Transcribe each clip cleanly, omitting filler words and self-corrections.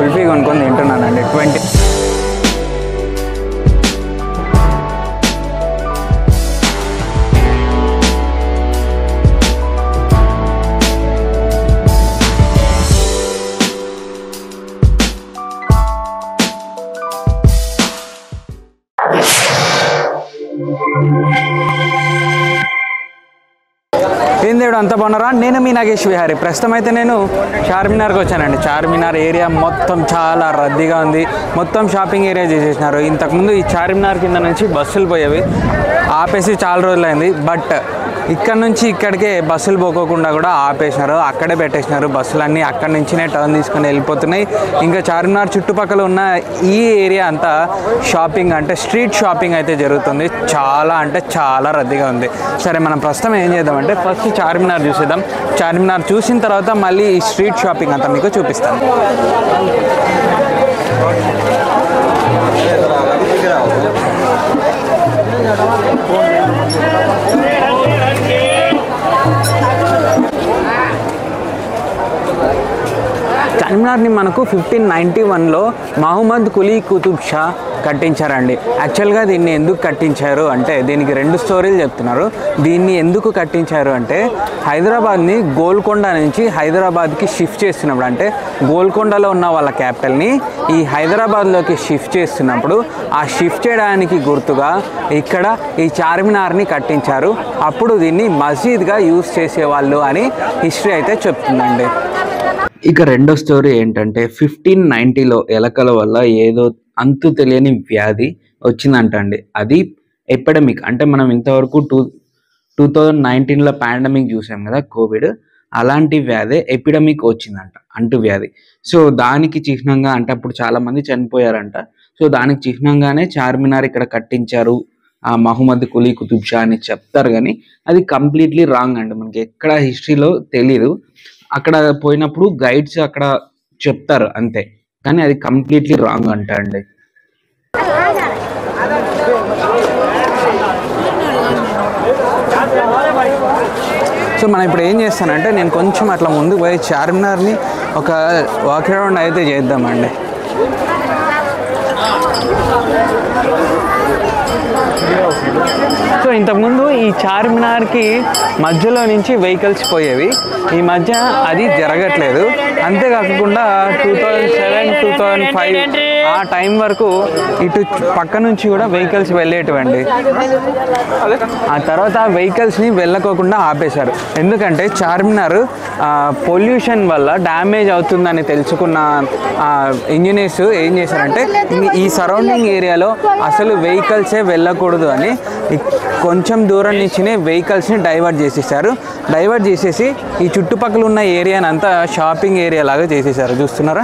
కుల్ఫీ కొనుక్కొని తింటున్నానండి. 20 ఏం దేవుడు అంత బాగున్నారా? నేను మీ నాగేష్ విహారీ. ప్రస్తుతం అయితే నేను చార్మినార్కి వచ్చానండి. చార్మినార్ ఏరియా మొత్తం చాలా రద్దీగా ఉంది. మొత్తం షాపింగ్ ఏరియా చేసేసినారు. ఇంతకుముందు ఈ చార్మినార్ కింద నుంచి బస్సులు పోయేవి, ఆపేసి చాలా రోజులైంది. బట్ ఇక్కడ నుంచి ఇక్కడికే బస్సులు పోకోకుండా కూడా ఆపేసినారు, అక్కడే పెట్టేసినారు. బస్సులన్నీ అక్కడి నుంచినే టర్న్ తీసుకొని వెళ్ళిపోతున్నాయి. ఇంకా చార్మినార్ చుట్టుపక్కల ఉన్న ఈ ఏరియా అంతా షాపింగ్ అంటే స్ట్రీట్ షాపింగ్ అయితే జరుగుతుంది. చాలా అంటే చాలా రద్దీగా ఉంది. సరే, మనం ప్రస్తుతం ఏం చేద్దామంటే ఫస్ట్ చార్మినార్ చూసేద్దాం. చార్మినార్ చూసిన తర్వాత మళ్ళీ ఈ స్ట్రీట్ షాపింగ్ అంతా మీకు చూపిస్తాను. చార్మినార్ని మనకు 1591లో మహమ్మద్ కులీ కుతుబ్ షా కట్టించారండి. యాక్చువల్గా దీన్ని ఎందుకు కట్టించారు అంటే దీనికి 2 స్టోరీలు చెప్తున్నారు. దీన్ని ఎందుకు కట్టించారు అంటే హైదరాబాద్ని గోల్కొండ నుంచి హైదరాబాద్కి షిఫ్ట్ చేస్తున్నప్పుడు, అంటే గోల్కొండలో ఉన్న వాళ్ళ క్యాపిటల్ని ఈ హైదరాబాద్లోకి షిఫ్ట్ చేస్తున్నప్పుడు ఆ షిఫ్ట్ చేయడానికి గుర్తుగా ఇక్కడ ఈ చార్మినార్ని కట్టించారు. అప్పుడు దీన్ని మసీద్గా యూజ్ చేసేవాళ్ళు అని హిస్టరీ అయితే చెప్తుందండి. ఇక రెండో స్టోరీ ఏంటంటే 1590లో ఎలకల వల్ల ఏదో అంతు తెలియని వ్యాధి వచ్చిందంటండి. అది ఎపిడమిక్. అంటే మనం ఇంతవరకు 2019లో పాండమిక్ చూసాం కదా, కోవిడ్. అలాంటి వ్యాధి ఎపిడమిక్ వచ్చిందంట, అంటు వ్యాధి. సో దానికి చిహ్నంగా, అంటే అప్పుడు చాలా మంది చనిపోయారంట. సో దానికి చిహ్నంగానే చార్మినార్ ఇక్కడ కట్టించారు ఆ మహమ్మద్ కులీ కుతుబ్ షా అని చెప్తారు. కానీ అది కంప్లీట్లీ రాంగ్ అండి. మనకి ఎక్కడ హిస్టరీలో తెలీదు. అక్కడ పోయినప్పుడు గైడ్స్ అక్కడ చెప్తారు అంతే, కానీ అది కంప్లీట్లీ రాంగ్ అంట అండి. సో మనం ఇప్పుడు ఏం చేస్తానంటే నేను కొంచెం అట్లా ముందు పోయి చార్మినార్ని ఒక వాక్ అరౌండ్ అయితే చేద్దామండి. సో ఇంతకుముందు ఈ చార్మినార్కి మధ్యలో నుంచి వెహికల్స్ పోయేవి. ఈ మధ్య అది జరగట్లేదు. అంతేకాకుండా 2007, 2005 ఆ టైం వరకు ఇటు పక్క నుంచి కూడా వెహికల్స్ వెళ్ళేటివండి. ఆ తర్వాత వెహికల్స్ని వెళ్ళకోకుండా ఆపేశారు. ఎందుకంటే చార్మినార్ పొల్యూషన్ వల్ల డ్యామేజ్ అవుతుందని తెలుసుకున్న ఇంజనీర్స్ ఏం చేశారంటే ఈ సరౌండింగ్ ఏరియాలో అసలు వెహికల్సే వెళ్ళకూడదు అని కొంచెం దూరం నుంచినే వెహికల్స్ని డైవర్ట్ చేసేసారు. డైవర్ట్ చేసేసి ఈ చుట్టుపక్కల ఉన్న ఏరియాని అంతా షాపింగ్ ఏరియా లాగా చేసేసారు. చూస్తున్నారా?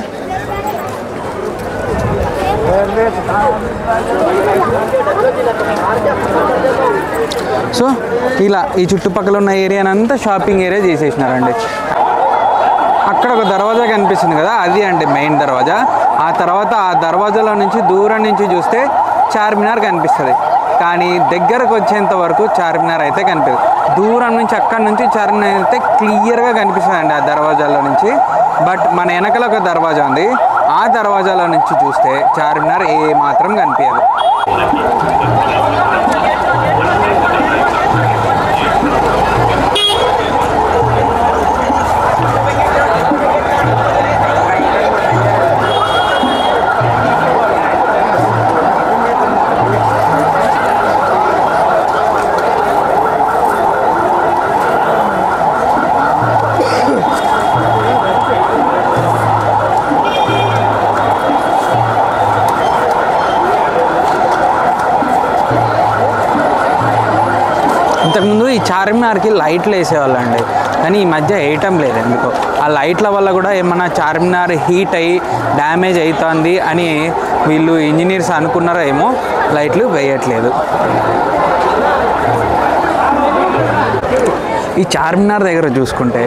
సో ఇలా ఈ చుట్టుపక్కల ఉన్న ఏరియాని అంతా షాపింగ్ ఏరియా చేసేసినారండి. అక్కడ ఒక దర్వాజా కనిపిస్తుంది కదా, అది అండి మెయిన్ దర్వాజా. ఆ తర్వాత ఆ దర్వాజాలో నుంచి దూరం నుంచి చూస్తే చార్మినార్ కనిపిస్తుంది. కానీ దగ్గరకు వచ్చేంత వరకు చార్మినార్ అయితే కనిపిస్తుంది. దూరం నుంచి అక్కడి నుంచి చార్మినార్ అయితే క్లియర్గా కనిపిస్తుంది అండి ఆ దర్వాజాలో నుంచి. బట్ మన వెనకల ఒక దర్వాజా ఉంది, ఆ దర్వాజాలో నుంచి చూస్తే చార్మినార్ ఏ మాత్రం కనిపించదు. ఇంతకుముందు ఈ చార్మినార్కి లైట్లు వేసేవాళ్ళండి, కానీ ఈ మధ్య వేయటం లేదు ఎందుకో. ఆ లైట్ల వల్ల కూడా ఏమన్నా చార్మినార్ హీట్ అయ్యి డ్యామేజ్ అవుతుంది అని వీళ్ళు ఇంజనీర్స్ అనుకున్నారో ఏమో, లైట్లు వేయట్లేదు. ఈ చార్మినార్ దగ్గర చూసుకుంటే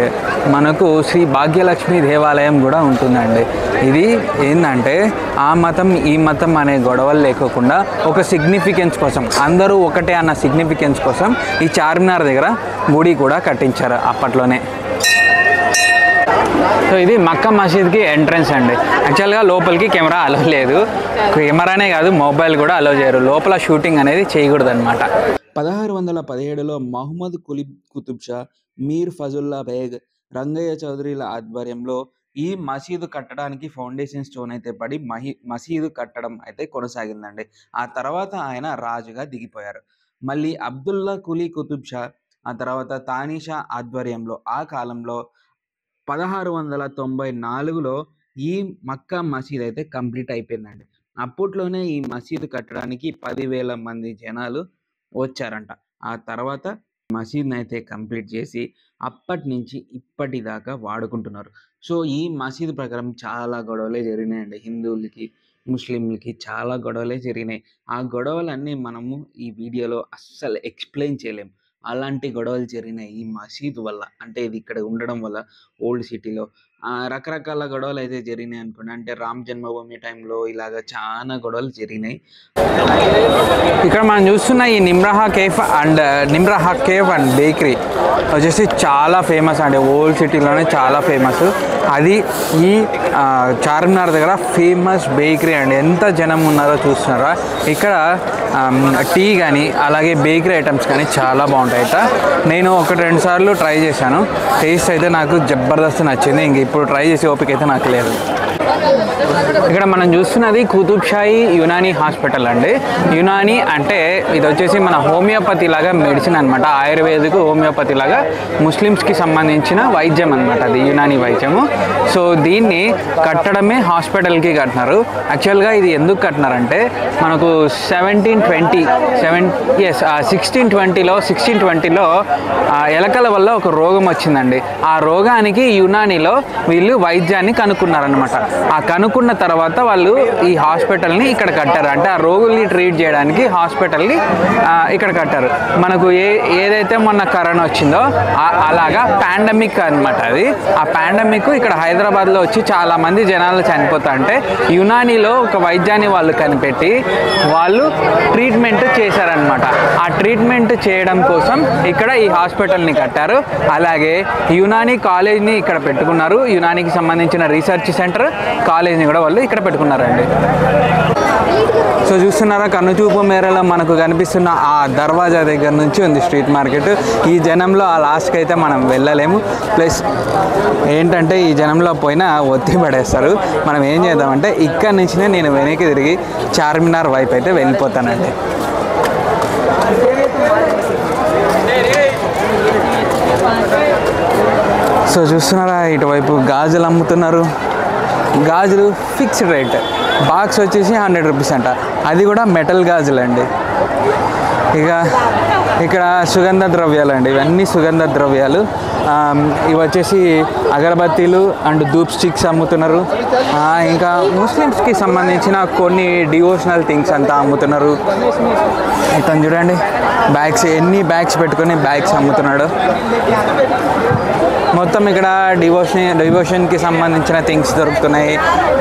మనకు శ్రీ భాగ్యలక్ష్మి దేవాలయం కూడా ఉంటుందండి. ఇది ఏంటంటే ఆ మతం ఈ మతం అనే గొడవలు లేకోకుండా ఒక సిగ్నిఫికెన్స్ కోసం, అందరూ ఒకటే అన్న సిగ్నిఫికెన్స్ కోసం ఈ చార్మినార్ దగ్గర గుడి కూడా కట్టించారు అప్పట్లోనే. సో ఇది మక్కా మసీద్కి ఎంట్రన్స్ అండి. యాక్చువల్గా లోపలికి కెమెరా అలో లేదు, కెమెరానే కాదు మొబైల్ కూడా అలో చేయరు, లోపల షూటింగ్ అనేది చేయకూడదు అనమాట. 1617లో మహమ్మద్ కులీ కుతుబ్ షా, మీర్ ఫజుల్లా బేగ్, రంగయ్య చౌదరిల ఆధ్వర్యంలో ఈ మసీదు కట్టడానికి ఫౌండేషన్ స్టోన్ అయితే పడి మసీదు కట్టడం అయితే కొనసాగిందండి. ఆ తర్వాత ఆయన రాజుగా దిగిపోయారు. మళ్ళీ అబ్దుల్లా కులీ కుతుబ్ షా, ఆ తర్వాత తానీషా ఆధ్వర్యంలో ఆ కాలంలో 1694లో ఈ మక్కా మసీద్ అయితే కంప్లీట్ అయిపోయిందండి. అప్పట్లోనే ఈ మసీదు కట్టడానికి 10,000 మంది జనాలు వచ్చారంట. ఆ తర్వాత మసీద్ని అయితే కంప్లీట్ చేసి అప్పటి నుంచి ఇప్పటిదాకా వాడుకుంటున్నారు. సో ఈ మసీదు ప్రకారం చాలా గొడవలే జరిగినాయండి. హిందువులకి, ముస్లింలకి చాలా గొడవలే జరిగినాయి. ఆ గొడవలన్నీ మనము ఈ వీడియోలో అస్సలు ఎక్స్ప్లెయిన్ చేయలేము. అలాంటి గొడవలు జరిగినాయి ఈ మసీదు వల్ల. అంటే ఇది ఇక్కడ ఉండడం వల్ల ఓల్డ్ సిటీలో రకరకాల గొడవలు అయితే జరిగినాయి అనుకోండి. అంటే రామ్ జన్మభూమి టైంలో ఇలాగ చాలా గొడవలు జరిగినాయి. ఇక్కడ మనం చూస్తున్న ఈ నిమ్రాహా కేఫ్ అండ్ బేకరీ వచ్చేసి చాలా ఫేమస్ అండి, ఓల్డ్ సిటీలోనే చాలా ఫేమస్. అది ఈ చార్మినార్ దగ్గర ఫేమస్ బేకరీ అండి. ఎంత జనం ఉన్నారో చూస్తున్నారా. ఇక్కడ టీ కానీ అలాగే బేకరీ ఐటమ్స్ కానీ చాలా బాగుంటాయట. నేను 1-2 సార్లు ట్రై చేశాను, టేస్ట్ అయితే నాకు జబర్దస్త్ నచ్చింది. ఇంక ఇప్పుడు ట్రై చేసే ఓపిక అయితే నాకు లేదు. ఇక్కడ మనం చూస్తున్నది కుతుబ్ షాహీ యునానీ హాస్పిటల్ అండి. యునానీ అంటే ఇది వచ్చేసి మన హోమియోపతి లాగా మెడిసిన్ అనమాట, ఆయుర్వేదిక్ హోమియోపతి లాగా ముస్లిమ్స్కి సంబంధించిన వైద్యం అనమాట, అది యునానీ వైద్యము. సో దీన్ని కట్టడమే హాస్పిటల్కి కట్టినారు. యాక్చువల్గా ఇది ఎందుకు కట్టినారంటే మనకు 1620లో ఎలకల వల్ల ఒక రోగం వచ్చిందండి. ఆ రోగానికి యునానీలో వీళ్ళు వైద్యాన్ని కనుక్కున్నారనమాట. ఆ కనుక్కున్న తర్వాత వాళ్ళు ఈ హాస్పిటల్ని ఇక్కడ కట్టారు. అంటే ఆ రోగుల్ని ట్రీట్ చేయడానికి హాస్పిటల్ని ఇక్కడ కట్టారు. మనకు ఏదైతే మొన్న కరోనా వచ్చిందో అలాగా పాండమిక్ అనమాట అది. ఆ పాండమిక్ ఇక్కడ హైదరాబాద్లో వచ్చి చాలామంది జనాలు చనిపోతా అంటే యునానీలో ఒక వైద్యాన్ని వాళ్ళు కనిపెట్టి వాళ్ళు ట్రీట్మెంట్ చేశారనమాట. ఆ ట్రీట్మెంట్ చేయడం కోసం ఇక్కడ ఈ హాస్పిటల్ని కట్టారు. అలాగే యునానీ కాలేజ్ని ఇక్కడ పెట్టుకున్నారు. యునానీకి సంబంధించిన రీసెర్చ్ సెంటర్ కాలేజ్ని కూడా వాళ్ళు ఇక్కడ పెట్టుకున్నారండి. సో చూస్తున్నారా, కన్నుచూపు మేరలో మనకు కనిపిస్తున్న ఆ దర్వాజా దగ్గర నుంచి ఉంది స్ట్రీట్ మార్కెట్. ఈ జనంలో ఆ లాస్ట్కి అయితే మనం వెళ్ళలేము. ప్లస్ ఏంటంటే ఈ జనంలో పోయినా ఒత్తి పడేస్తారు. మనం ఏం చేద్దామంటే ఇక్కడ నుంచినే నేను వెనక్కి తిరిగి చార్మినార్ వైపు అయితే వెళ్ళిపోతానండి. సో చూస్తున్నారా, ఇటువైపు గాజులు అమ్ముతున్నారు. గాజులు ఫిక్స్డ్ రేట్, బాక్స్ వచ్చేసి 100 రూపీస్ అంట, అది కూడా మెటల్ గాజులు అండి. ఇక ఇక్కడ సుగంధ ద్రవ్యాలు అండి, ఇవన్నీ సుగంధ ద్రవ్యాలు. ఇవి వచ్చేసి అగరబత్తీలు అండ్ ధూప్ స్టిక్స్ అమ్ముతున్నారు. ఇంకా ముస్లిమ్స్కి సంబంధించిన కొన్ని డివోషనల్ థింగ్స్ అంతా అమ్ముతున్నారు. ఇతను చూడండి, బ్యాగ్స్, ఎన్ని బ్యాగ్స్ పెట్టుకొని బ్యాగ్స్ అమ్ముతున్నాడు. మొత్తం ఇక్కడ డివోషన్కి సంబంధించిన థింగ్స్ దొరుకుతున్నాయి.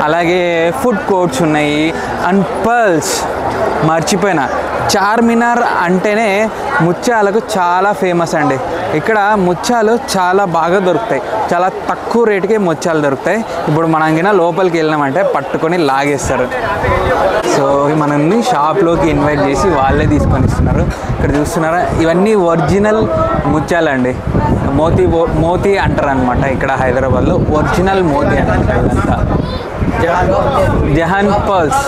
అలాగే ఫుడ్ కోర్ట్స్ ఉన్నాయి. అండ్ పర్ల్స్ మర్చిపోయినా, చార్మినార్ అంటేనే ముత్యాలకు చాలా ఫేమస్ అండి. ఇక్కడ ముత్యాలు చాలా బాగా దొరుకుతాయి, చాలా తక్కువ రేటుకే ముత్యాలు దొరుకుతాయి. ఇప్పుడు మనం కింద లోపలికి వెళ్ళినామంటే పట్టుకొని లాగేస్తారు. సో మనల్ని షాప్లోకి ఇన్వైట్ చేసి వాళ్ళే తీసుకొని ఇస్తున్నారు. ఇక్కడ చూస్తున్నారా, ఇవన్నీ ఒరిజినల్ ముత్యాలండి. మోతీ అంటారు అనమాట ఇక్కడ హైదరాబాద్లో, ఒరిజినల్ మోతీ అనమాట ఇదంతా. Jahan pearls.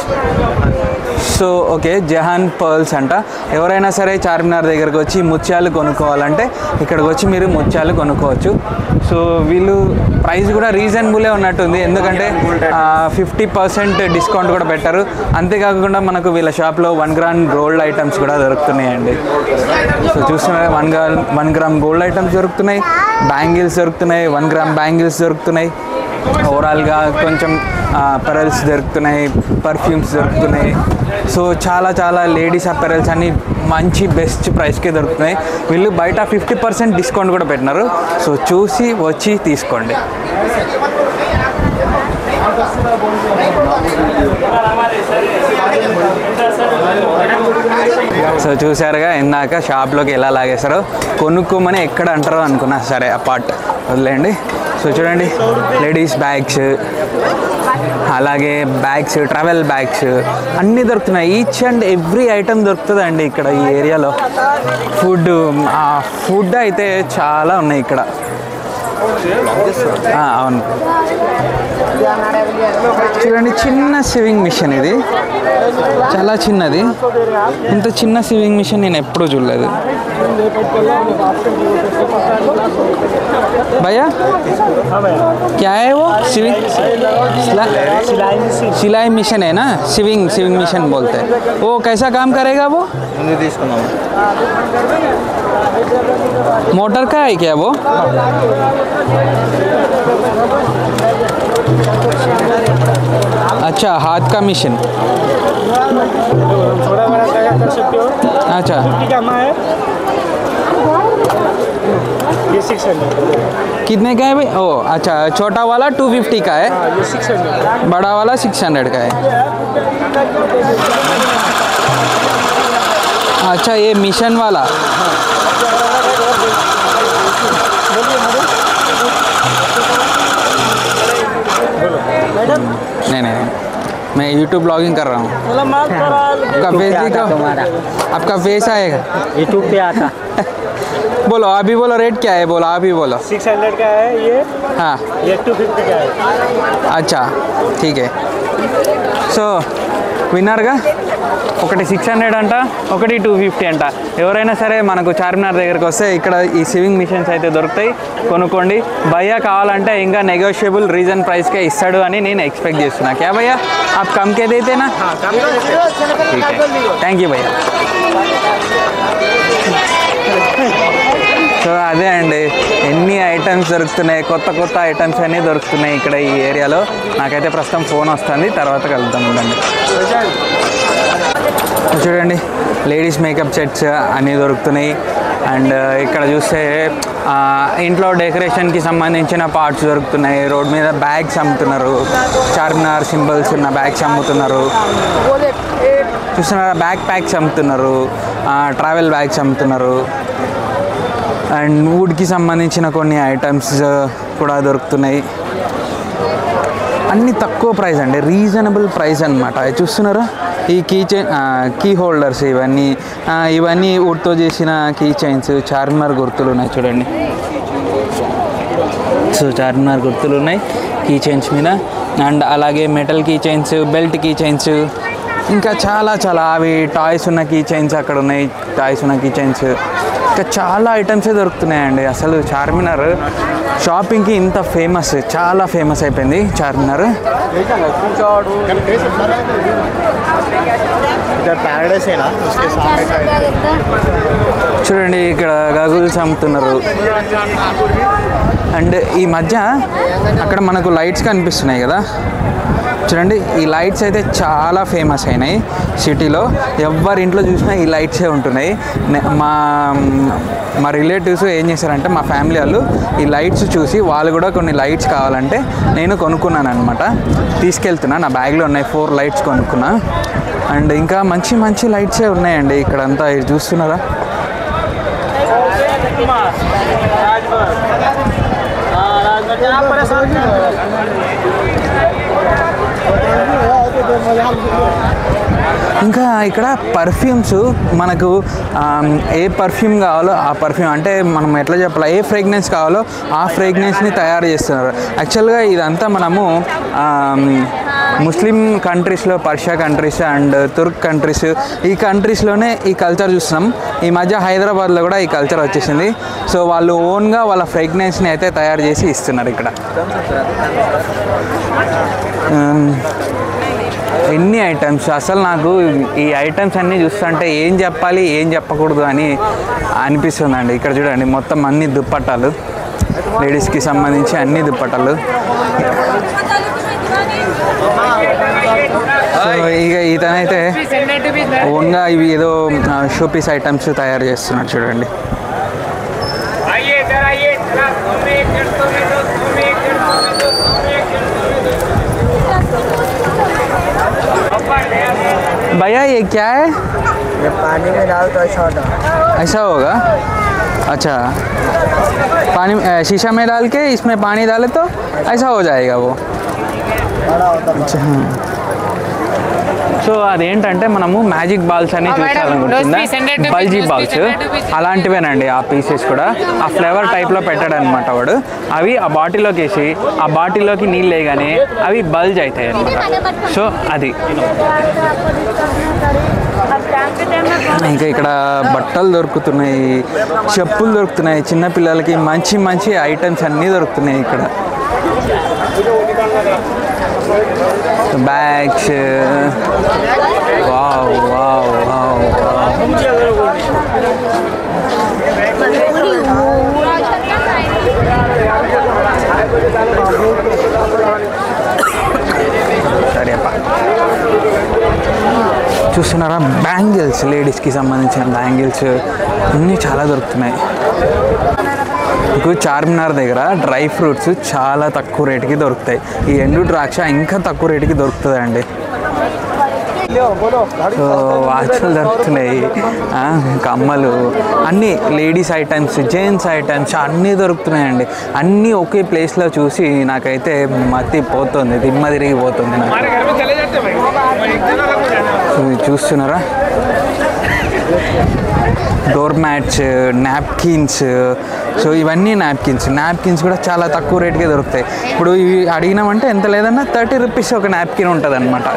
So okay, Jahan pearls అంట. ఎవరైనా సరే చార్మినార్ దగ్గరకు వచ్చి ముత్యాలు కొనుక్కోవాలంటే ఇక్కడికి వచ్చి మీరు ముత్యాలు కొనుక్కోవచ్చు. సో వీళ్ళు ప్రైస్ కూడా రీజనబులే ఉన్నట్టుంది, ఎందుకంటే 50% డిస్కౌంట్ కూడా పెట్టారు. అంతేకాకుండా మనకు వీళ్ళ షాప్లో 1 గ్రామ్ గోల్డ్ ఐటమ్స్ కూడా దొరుకుతున్నాయండి. సో చూస్తున్నారు, 1 గ్రామ్ గోల్డ్ ఐటమ్స్ దొరుకుతున్నాయి, బ్యాంగిల్స్ దొరుకుతున్నాయి, 1 గ్రామ్ బ్యాంగిల్స్ దొరుకుతున్నాయి. ఓవరాల్గా కొంచెం అపెరల్స్ దొరుకుతున్నాయి, పర్ఫ్యూమ్స్ దొరుకుతున్నాయి. సో చాలా లేడీస్ అపెరల్స్ అన్నీ మంచి బెస్ట్ ప్రైస్కే దొరుకుతున్నాయి. వీళ్ళు బయట 50% డిస్కౌంట్ కూడా పెట్టినారు. సో చూసి వచ్చి తీసుకోండి. సో చూసారుగా ఇందాక షాప్లోకి ఎలా లాగేస్తారో, కొనుక్కోమని ఎక్కడ అంటారో అనుకున్నా. సరే ఆ పార్ట్ వదిలేండి. సో చూడండి, లేడీస్ బ్యాగ్స్, అలాగే బ్యాగ్స్, ట్రావెల్ బ్యాగ్స్ అన్నీ దొరుకుతున్నాయి. ఈచ్ అండ్ ఎవ్రీ ఐటమ్ దొరుకుతుందండి ఇక్కడ ఈ ఏరియాలో. ఫుడ్ అయితే చాలా ఉన్నాయి ఇక్కడ. అవును, చూడండి చిన్న సివింగ్ మిషన్, ఇది చాలా చిన్నది. ఇంత చిన్న సివింగ్ మిషన్ నేను ఎప్పుడూ చూడలేదు. भैया क्या है वो? सिलाई मिशन है ना, सिविंग मिशन बोलते हैं. वो कैसा काम करेगा वो? मोटर का है क्या वो? अच्छा, हाथ का मिशन. अच्छा, ये 600 कितने का है भाई? ओ अच्छा, छोटा वाला 250 का है, ये 600, बड़ा वाला 600 का है. अच्छा, ये मिशन वाला. नहीं, मैं YouTube ब्लॉगिंग कर रहा हूँ. आपका फेस दिखाओ, आपका फेस आएगा यूट्यूब पे आता. बोलो, अभी बोलो रेट क्या है, बोलो अभी बोलो. 600 का है ये. हाँ, ये 250 का है. अच्छा ठीक है. సో విన్నారుగా, ఒకటి 600 అంట, ఒకటి 250 అంట. ఎవరైనా సరే మనకు చార్మినార్ దగ్గరికి వస్తే ఇక్కడ ఈ సివింగ్ మిషన్స్ అయితే దొరుకుతాయి, కొనుక్కోండి. భయ్యా కావాలంటే ఇంకా నెగోషియబుల్ రీజన్ ప్రైస్కే ఇస్తాడు అని నేను ఎక్స్పెక్ట్ చేస్తున్నా. క్యా భయ్యా, ఆప్ కమ్ కే దేతేనా? ठीक है, థ్యాంక్ యూ భయ్యా. సో అదే అండి, ఎన్ని ఐటమ్స్ దొరుకుతున్నాయి, కొత్త ఐటమ్స్ అన్నీ దొరుకుతున్నాయి ఇక్కడ ఈ ఏరియాలో. నాకైతే ప్రస్తుతం ఫోన్ వస్తుంది, తర్వాత కలుద్దాం ఉండండి. చూడండి, లేడీస్ మేకప్ సెట్స్ అన్నీ దొరుకుతున్నాయి. అండ్ ఇక్కడ చూస్తే ఇంట్లో డెకరేషన్కి సంబంధించిన పార్ట్స్ దొరుకుతున్నాయి. రోడ్ మీద బ్యాగ్స్ అమ్ముతున్నారు, చార్మినార్ సింబల్స్ ఉన్న బ్యాగ్స్ అమ్ముతున్నారు. చూస్తున్నారా, బ్యాక్ ప్యాక్స్ అమ్ముతున్నారు, ట్రావెల్ బ్యాగ్స్ అమ్ముతున్నారు. అండ్ వుడ్కి సంబంధించిన కొన్ని ఐటమ్స్ కూడా దొరుకుతున్నాయి. అన్నీ తక్కువ ప్రైస్ అండి, రీజనబుల్ ప్రైస్ అనమాట. చూస్తున్నారా, ఈ కీ హోల్డర్స్ ఇవన్నీ వుడ్తో చేసిన కీ చైన్స్, చార్మినార్ గుర్తులు ఉన్నాయి చూడండి. సో చార్మినార్ గుర్తులు ఉన్నాయి కీ చైన్స్ మీద. అండ్ అలాగే metal key chains, belt key chains, ఇంకా చాలా అవి టాయ్స్ ఉన్న కీ చైన్స్ అక్కడ ఉన్నాయి. టాయ్స్ ఉన్న కీ చైన్స్, ఇంకా చాలా ఐటమ్సే దొరుకుతున్నాయండి. అసలు చార్మినార్ షాపింగ్కి ఇంత ఫేమస్, చాలా ఫేమస్ అయిపోయింది చార్మినార్. చూడండి, ఇక్కడ గగుల్స్ అమ్ముతున్నారు. అండ్ ఈ మధ్య అక్కడ మనకు లైట్స్ కనిపిస్తున్నాయి కదా, చూడండి, ఈ లైట్స్ అయితే చాలా ఫేమస్ అయినాయి సిటీలో. ఎవరి ఇంట్లో చూసినా ఈ లైట్సే ఉంటున్నాయి. మా రిలేటివ్స్ ఏం చేశారంటే, మా ఫ్యామిలీ వాళ్ళు ఈ లైట్స్ చూసి వాళ్ళు కూడా కొన్ని లైట్స్ కావాలంటే నేను కొనుక్కున్నాను అనమాట. తీసుకెళ్తున్నా, నా బ్యాగ్లో ఉన్నాయి, 4 లైట్స్ కొనుక్కున్నా. అండ్ ఇంకా మంచి లైట్సే ఉన్నాయండి ఇక్కడంతా. ఇది చూస్తున్నారా, ఇంకా ఇక్కడ పర్ఫ్యూమ్స్, మనకు ఏ పర్ఫ్యూమ్ కావాలో ఆ పర్ఫ్యూమ్, అంటే మనం ఎట్లా చెప్పాలి, ఏ ఫ్రేగ్రెన్స్ కావాలో ఆ ఫ్రేగ్రెన్స్ని తయారు చేస్తున్నారు. యాక్చువల్గా ఇదంతా మనము ముస్లిం కంట్రీస్లో, పర్షియా కంట్రీస్ అండ్ తుర్క్ కంట్రీస్, ఈ కంట్రీస్లోనే ఈ కల్చర్ చూస్తున్నాం. ఈ మధ్య హైదరాబాద్లో కూడా ఈ కల్చర్ వచ్చేసింది. సో వాళ్ళు ఓన్గా వాళ్ళ ఫ్రేగ్రెన్స్ని అయితే తయారు చేసి ఇస్తున్నారు ఇక్కడ. ఎన్ని ఐటమ్స్, అసలు నాకు ఈ ఐటమ్స్ అన్నీ చూస్తుంటే ఏం చెప్పాలి ఏం చెప్పకూడదు అని అనిపిస్తుందండి. ఇక్కడ చూడండి, మొత్తం అన్ని దుప్పట్టాలు, లేడీస్కి సంబంధించి అన్ని దుప్పట్టాలు. సో ఇక ఇతనైతే ఓన్గా ఇవి ఏదో షోపీస్ ఐటమ్స్ తయారు చేస్తున్నాడు చూడండి. भैया ये क्या है? ये पानी में डाल तो अच्छा होता। ऐसा होगा? अच्छा, पानी शीशा में डाल के इसमें पानी डाले तो ऐसा हो जाएगा वो. अच्छा. సో అదేంటంటే మనము మ్యాజిక్ బాల్స్ అని చూసాలనుకుంటున్నా, బల్జీ బాల్స్ అలాంటివేనండి. ఆ పీసెస్ కూడా ఆ ఫ్లేవర్ టైప్లో పెట్టాడు అనమాట వాడు. అవి ఆ బాటిల్లోకి వేసి ఆ బాటిల్లోకి నీళ్ళు వేయగానే అవి బల్జ్ అవుతాయి అనమాట. సో అది ఇంకా ఇక్కడ బట్టలు దొరుకుతున్నాయి, చెప్పులు దొరుకుతున్నాయి, చిన్నపిల్లలకి మంచి మంచి ఐటమ్స్ అన్నీ దొరుకుతున్నాయి ఇక్కడ. బ్యాగ్స్, వావ్ వావ్ వావ్ సరే అప్ప. చూస్తున్నారా, బ్యాంగిల్స్, లేడీస్కి సంబంధించిన బ్యాంగిల్స్ అన్నీ చాలా దొరుకుతున్నాయి. మీకు చార్మినార్ దగ్గర డ్రై ఫ్రూట్స్ చాలా తక్కువ రేటుకి దొరుకుతాయి. ఈ ఎండు ద్రాక్ష ఇంకా తక్కువ రేటుకి దొరుకుతుంది అండి. సో వాచ్లు దొరుకుతున్నాయి, కమ్మలు, అన్నీ లేడీస్ ఐటమ్స్, జెంట్స్ ఐటమ్స్ అన్నీ దొరుకుతున్నాయండి. అన్నీ ఒకే ప్లేస్లో చూసి నాకైతే మతి పోతుంది, దిమ్మ తిరిగిపోతుంది నాకు. చూస్తున్నారా, డోర్ మ్యాట్స్, నాప్కిన్స్. సో ఇవన్నీ నాప్కిన్స్ కూడా చాలా తక్కువ రేటుకే దొరుకుతాయి. ఇప్పుడు ఇవి అడిగినామంటే ఎంత లేదన్నా 30 రూపీస్ ఒక నాప్కిన్ ఉంటుంది అనమాట.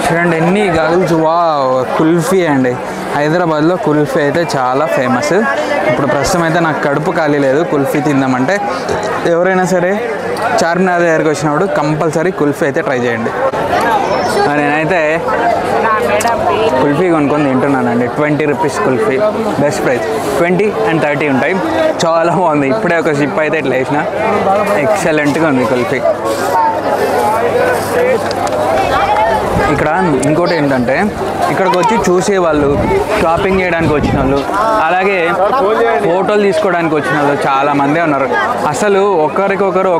చూడండి ఎన్ని గగుల్స్. వావ్, కుల్ఫీ అండి. హైదరాబాద్లో కుల్ఫీ అయితే చాలా ఫేమస్. ఇప్పుడు ప్రస్తుతం అయితే నాకు కడుపు ఖాళీ లేదు కుల్ఫీ తిందామంటే. ఎవరైనా సరే చార్మినార్ దగ్గరికి వచ్చినప్పుడు కంపల్సరీ కుల్ఫీ అయితే ట్రై చేయండి. నేనైతే కుల్ఫీ కొనుక్కొని తింటున్నానండి. 20 rupees kulfi, best price. 20 and 30 ఉంటాయి. చాలా బాగుంది. ఇప్పుడే ఒక సిప్ అయితే ఇట్లా వేసిన, ఎక్సలెంట్గా ఉంది కుల్ఫీ. ఇక్కడ ఇంకోటి ఏంటంటే, ఇక్కడికి వచ్చి చూసేవాళ్ళు, షాపింగ్ చేయడానికి వచ్చిన వాళ్ళు, అలాగే ఫోటోలు తీసుకోవడానికి వచ్చిన వాళ్ళు చాలామంది ఉన్నారు. అసలు ఒకరికొకరు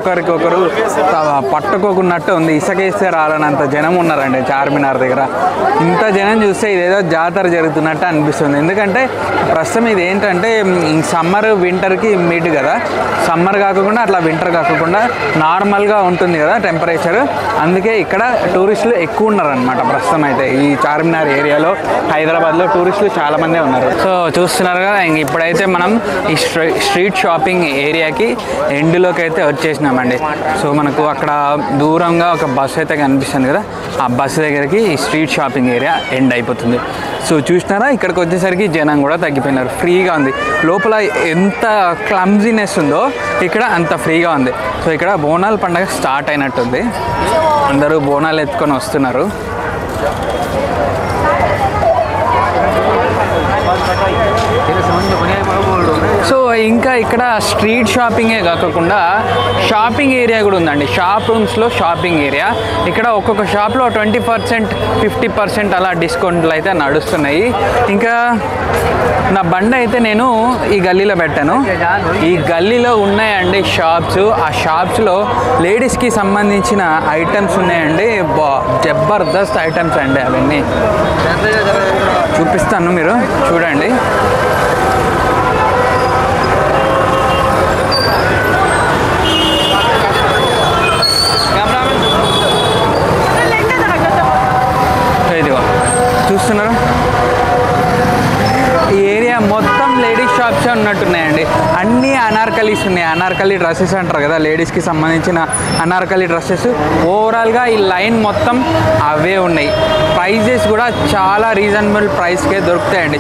పట్టుకోకున్నట్టు ఉంది. ఇసుకేస్తే రాలనంత జనం ఉన్నారండి చార్మినార్ దగ్గర. ఇంత జనం చూస్తే ఇదేదో జాతర జరుగుతున్నట్టు అనిపిస్తుంది. ఎందుకంటే ప్రస్తుతం ఇది ఏంటంటే సమ్మర్ వింటర్కి మీట్ కదా, సమ్మర్ కాకుండా అట్లా వింటర్ కాకుండా నార్మల్గా ఉంటుంది కదా టెంపరేచర్. అందుకే ఇక్కడ టూరిస్టులు ఎక్కువ ఉన్నారనమాట ప్రస్తుతం అయితే. ఈ చార్మినార్ ఏరియాలో హైదరాబాద్లో టూరిస్టులు చాలామందే ఉన్నారు. సో చూస్తున్నారు కదా, ఇప్పుడైతే మనం ఈ స్ట్రీట్ షాపింగ్ ఏరియాకి ఎండ్లోకి అయితే వచ్చేసినామండి. సో మనకు అక్కడ దూరంగా ఒక బస్సు అయితే కనిపిస్తుంది కదా, ఆ బస్సు దగ్గరికి ఈ స్ట్రీట్ షాపింగ్ ఏరియా ఎండ్ అయిపోతుంది. సో చూసినారా, ఇక్కడికి వచ్చేసరికి జనం కూడా తగ్గిపోయినారు. ఫ్రీగా ఉంది. లోపల ఎంత క్లమ్జీనెస్ ఉందో ఇక్కడ అంత ఫ్రీగా ఉంది. సో ఇక్కడ బోనాల పండుగ స్టార్ట్ అయినట్టుంది. అందరూ బోనాలు ఎత్తుకొని వస్తున్నారు. సో ఇంకా ఇక్కడ స్ట్రీట్ షాపింగే కాకుండా షాపింగ్ ఏరియా కూడా ఉందండి. షాప్ రూమ్స్లో షాపింగ్ ఏరియా. ఇక్కడ ఒక్కొక్క షాప్లో 20%, 50% అలా డిస్కౌంట్లు అయితే నడుస్తున్నాయి. ఇంకా నా బండి అయితే నేను ఈ గల్లీలో పెట్టాను. ఈ గల్లీలో ఉన్నాయండి షాప్స్. ఆ షాప్స్లో లేడీస్కి సంబంధించిన ఐటమ్స్ ఉన్నాయండి. జబర్దస్త్ ఐటమ్స్ అండి. అవన్నీ చూపిస్తాను, మీరు చూడండి. ఇదిగో చూస్తున్నారా, ఈ ఏరియా మొత్తం లేడీస్ షాప్సే ఉన్నట్టున్నాయండి. అన్నీ అనార్కలీస్ ఉన్నాయి. అనార్కలి డ్రెస్సెస్ అంటారు కదా, లేడీస్కి సంబంధించిన అనార్కలి డ్రెస్సెస్. ఓవరాల్గా ఈ లైన్ మొత్తం అవే ఉన్నాయి. ప్రైజెస్ కూడా చాలా రీజనబుల్ ప్రైస్కే దొరుకుతాయండి.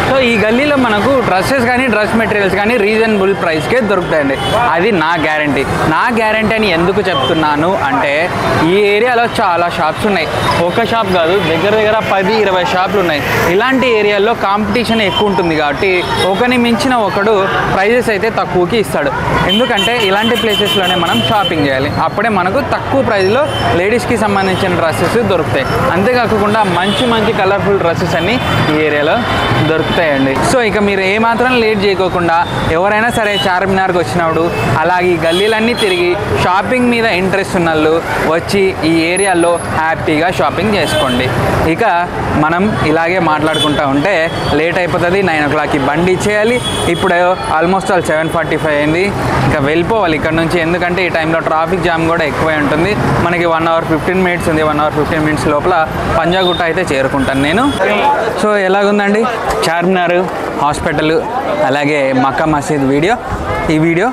సో ఈ గల్లీలో మనకు డ్రెస్సెస్ కానీ డ్రెస్ మెటీరియల్స్ కానీ రీజనబుల్ ప్రైస్కే దొరుకుతాయండి. అది నా గ్యారంటీ. నా గ్యారంటీ అని ఎందుకు చెప్తున్నాను అంటే, ఈ ఏరియాలో చాలా షాప్స్ ఉన్నాయి. ఒక షాప్ కాదు, దగ్గర 10-20 షాపులు ఉన్నాయి. ఇలాంటి ఏరియాల్లో కాంపిటీషన్ ఎక్కువ ఉంటుంది కాబట్టి ఒకని మించిన ఒకడు ప్రైజెస్ అయితే తక్కువకి ఇస్తాడు. ఎందుకంటే ఇలాంటి ప్లేసెస్లోనే మనం షాపింగ్ చేయాలి. అప్పుడే మనకు తక్కువ ప్రైస్లో లేడీస్కి సంబంధించిన డ్రెస్సెస్ దొరుకుతాయి. అంతేకాకుండా మంచి మంచి కలర్ఫుల్ డ్రెస్సెస్ అన్నీ ఈ ఏరియాలో దొరుకుతాయండి. సో ఇక మీరు ఏమాత్రం లేట్ చేయకోకుండా ఎవరైనా సరే చార్మినార్కి వచ్చినప్పుడు అలాగే ఈ గల్లీలన్నీ తిరిగి షాపింగ్ మీద ఇంట్రెస్ట్ ఉన్న వాళ్ళు వచ్చి ఈ ఏరియాలో హ్యాపీగా షాపింగ్ చేసుకోండి. ఇక మనం ఇలాగే మాట్లాడుకుంటూ ఉంటే లేట్ అయిపోతుంది. 9 o'clockకి బండి ఇచ్చేయాలి. ఇప్పుడు ఆల్మోస్ట్ 7:45 అయింది. ఇంకా వెళ్ళిపోవాలి ఇక్కడ నుంచి. ఎందుకంటే ఈ టైంలో ట్రాఫిక్ జామ్ కూడా ఎక్కువే ఉంటుంది. మనకి 1 hour 15 minutes ఉంది. 1 hour 15 minutes లోపల పంజాగుట్ట అయితే చేరుకుంటాను నేను. సో ఎలాగుందండి చార్మినార్, హాస్పిటల్, అలాగే మక్కా మసీద్ వీడియో. ఈ వీడియో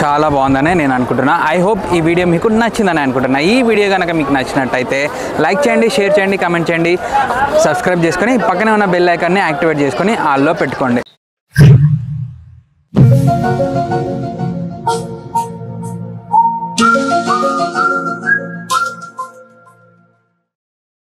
చాలా బాగుందని నేను అనుకుంటున్నా. ఐ హోప్ ఈ వీడియో మీకు నచ్చిందని అనుకుంటున్నా. ఈ వీడియో కనుక మీకు నచ్చినట్టయితే లైక్ చేయండి, షేర్ చేయండి, కామెంట్ చేయండి, సబ్స్క్రైబ్ చేసుకొని పక్కనే ఉన్న బెల్ ఐకాన్ని యాక్టివేట్ చేసుకొని ఆల్లో పెట్టుకోండి.